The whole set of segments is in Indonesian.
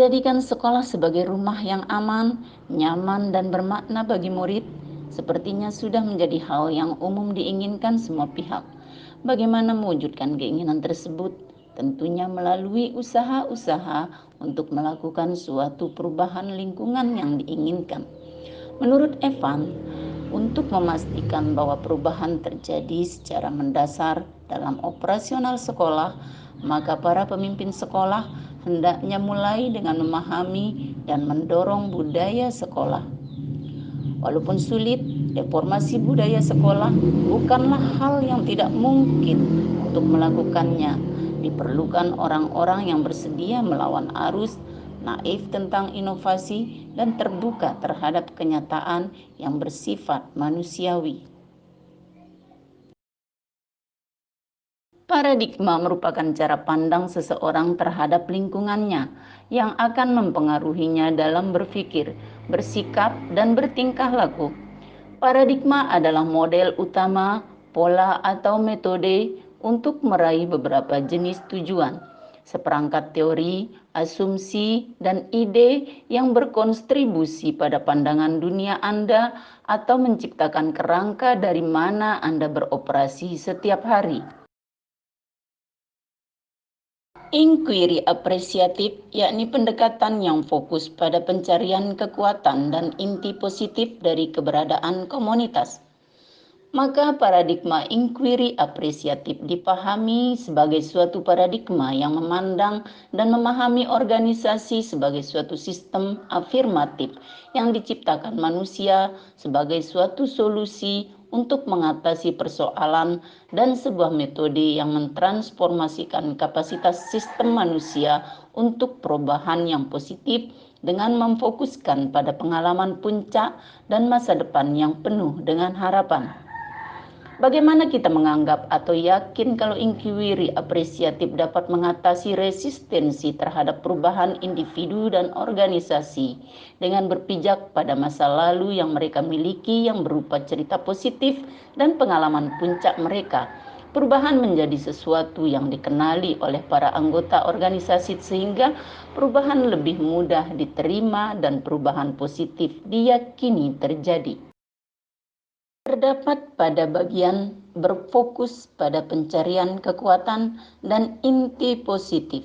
Menjadikan sekolah sebagai rumah yang aman, nyaman, dan bermakna bagi murid sepertinya sudah menjadi hal yang umum diinginkan semua pihak. Bagaimana mewujudkan keinginan tersebut? Tentunya melalui usaha-usaha untuk melakukan suatu perubahan lingkungan yang diinginkan. Menurut Evan, untuk memastikan bahwa perubahan terjadi secara mendasar dalam operasional sekolah, maka para pemimpin sekolah hendaknya mulai dengan memahami dan mendorong budaya sekolah. Walaupun sulit, reformasi budaya sekolah bukanlah hal yang tidak mungkin untuk melakukannya. Diperlukan orang-orang yang bersedia melawan arus, naif tentang inovasi, dan terbuka terhadap kenyataan yang bersifat manusiawi. Paradigma merupakan cara pandang seseorang terhadap lingkungannya yang akan mempengaruhinya dalam berpikir, bersikap, dan bertingkah laku. Paradigma adalah model utama, pola atau metode untuk meraih beberapa jenis tujuan, seperangkat teori, asumsi, dan ide yang berkontribusi pada pandangan dunia Anda atau menciptakan kerangka dari mana Anda beroperasi setiap hari. Inquiry apresiatif, yakni pendekatan yang fokus pada pencarian kekuatan dan inti positif dari keberadaan komunitas. Maka paradigma inquiry apresiatif dipahami sebagai suatu paradigma yang memandang dan memahami organisasi sebagai suatu sistem afirmatif yang diciptakan manusia sebagai suatu solusi untuk mengatasi persoalan dan sebuah metode yang mentransformasikan kapasitas sistem manusia untuk perubahan yang positif dengan memfokuskan pada pengalaman puncak dan masa depan yang penuh dengan harapan. Bagaimana kita menganggap atau yakin kalau inquiry apresiatif dapat mengatasi resistensi terhadap perubahan individu dan organisasi dengan berpijak pada masa lalu yang mereka miliki yang berupa cerita positif dan pengalaman puncak mereka. Perubahan menjadi sesuatu yang dikenali oleh para anggota organisasi sehingga perubahan lebih mudah diterima dan perubahan positif diyakini terjadi. Terdapat pada bagian berfokus pada pencarian kekuatan dan inti positif.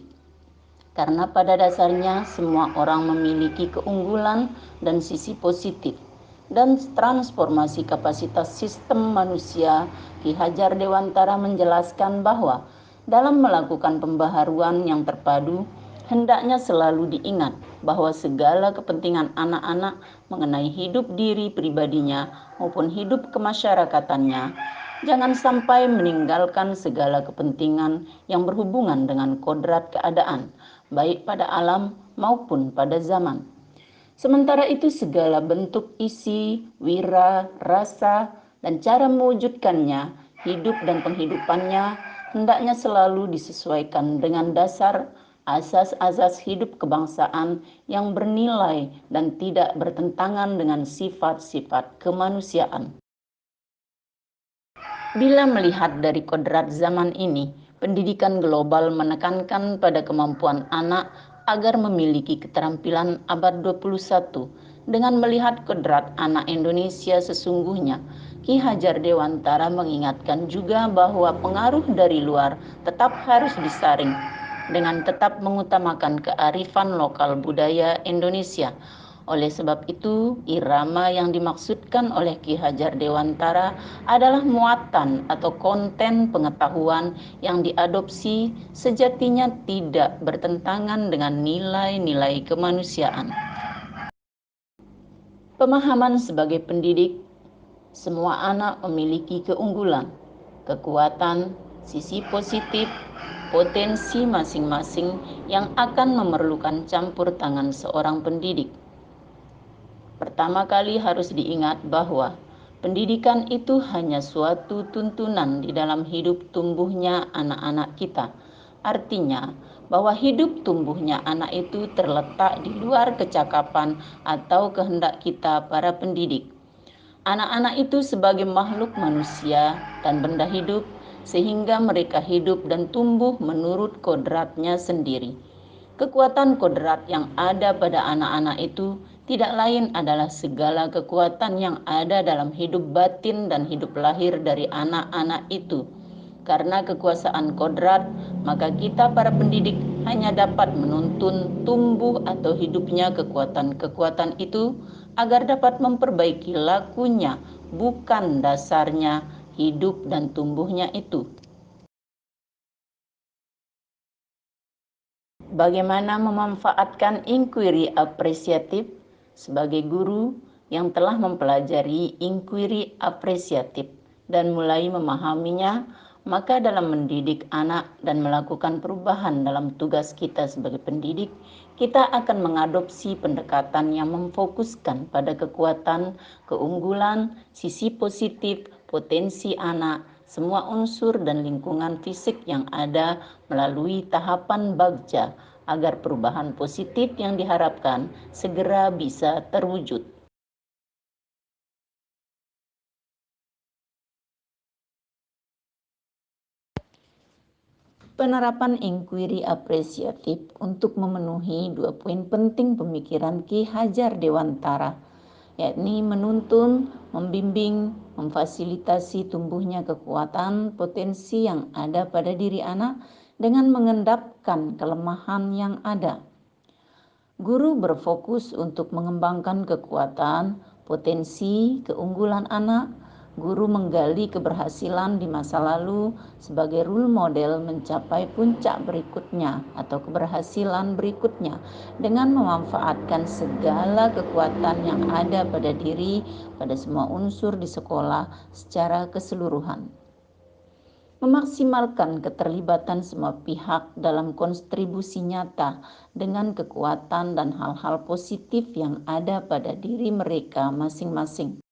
Karena pada dasarnya semua orang memiliki keunggulan dan sisi positif. Dan transformasi kapasitas sistem manusia, Ki Hajar Dewantara menjelaskan bahwa dalam melakukan pembaharuan yang terpadu, hendaknya selalu diingat bahwa segala kepentingan anak-anak mengenai hidup diri pribadinya maupun hidup kemasyarakatannya jangan sampai meninggalkan segala kepentingan yang berhubungan dengan kodrat keadaan, baik pada alam maupun pada zaman. Sementara itu segala bentuk isi, wira, rasa, dan cara mewujudkannya, hidup dan penghidupannya hendaknya selalu disesuaikan dengan dasar asas-asas hidup kebangsaan yang bernilai dan tidak bertentangan dengan sifat-sifat kemanusiaan. Bila melihat dari kodrat zaman ini, pendidikan global menekankan pada kemampuan anak agar memiliki keterampilan abad 21. Dengan melihat kodrat anak Indonesia sesungguhnya, Ki Hajar Dewantara mengingatkan juga bahwa pengaruh dari luar tetap harus disaring dengan tetap mengutamakan kearifan lokal budaya Indonesia. Oleh sebab itu, irama yang dimaksudkan oleh Ki Hajar Dewantara adalah muatan atau konten pengetahuan yang diadopsi sejatinya tidak bertentangan dengan nilai-nilai kemanusiaan. Pemahaman sebagai pendidik, semua anak memiliki keunggulan, kekuatan, sisi positif, potensi masing-masing yang akan memerlukan campur tangan seorang pendidik. Pertama kali harus diingat bahwa pendidikan itu hanya suatu tuntunan di dalam hidup tumbuhnya anak-anak kita. Artinya, bahwa hidup tumbuhnya anak itu terletak di luar kecakapan atau kehendak kita para pendidik. Anak-anak itu sebagai makhluk manusia dan benda hidup, sehingga mereka hidup dan tumbuh menurut kodratnya sendiri. Kekuatan kodrat yang ada pada anak-anak itu tidak lain adalah segala kekuatan yang ada dalam hidup batin dan hidup lahir dari anak-anak itu. Karena kekuasaan kodrat, maka kita para pendidik hanya dapat menuntun tumbuh atau hidupnya kekuatan-kekuatan itu agar dapat memperbaiki lakunya, bukan dasarnya hidup dan tumbuhnya itu. Bagaimana memanfaatkan inquiry apresiatif? Sebagai guru yang telah mempelajari inquiry apresiatif dan mulai memahaminya, maka dalam mendidik anak dan melakukan perubahan dalam tugas kita sebagai pendidik, kita akan mengadopsi pendekatan yang memfokuskan pada kekuatan, keunggulan, sisi positif, potensi anak, semua unsur dan lingkungan fisik yang ada melalui tahapan bagja agar perubahan positif yang diharapkan segera bisa terwujud. Penerapan inquiry apresiatif untuk memenuhi 2 poin penting pemikiran Ki Hajar Dewantara, yakni menuntun, membimbing, memfasilitasi tumbuhnya kekuatan potensi yang ada pada diri anak dengan mengendapkan kelemahan yang ada. Guru berfokus untuk mengembangkan kekuatan, potensi, keunggulan anak. Guru menggali keberhasilan di masa lalu sebagai role model mencapai puncak berikutnya atau keberhasilan berikutnya dengan memanfaatkan segala kekuatan yang ada pada diri, pada semua unsur di sekolah secara keseluruhan. Memaksimalkan keterlibatan semua pihak dalam kontribusi nyata dengan kekuatan dan hal-hal positif yang ada pada diri mereka masing-masing.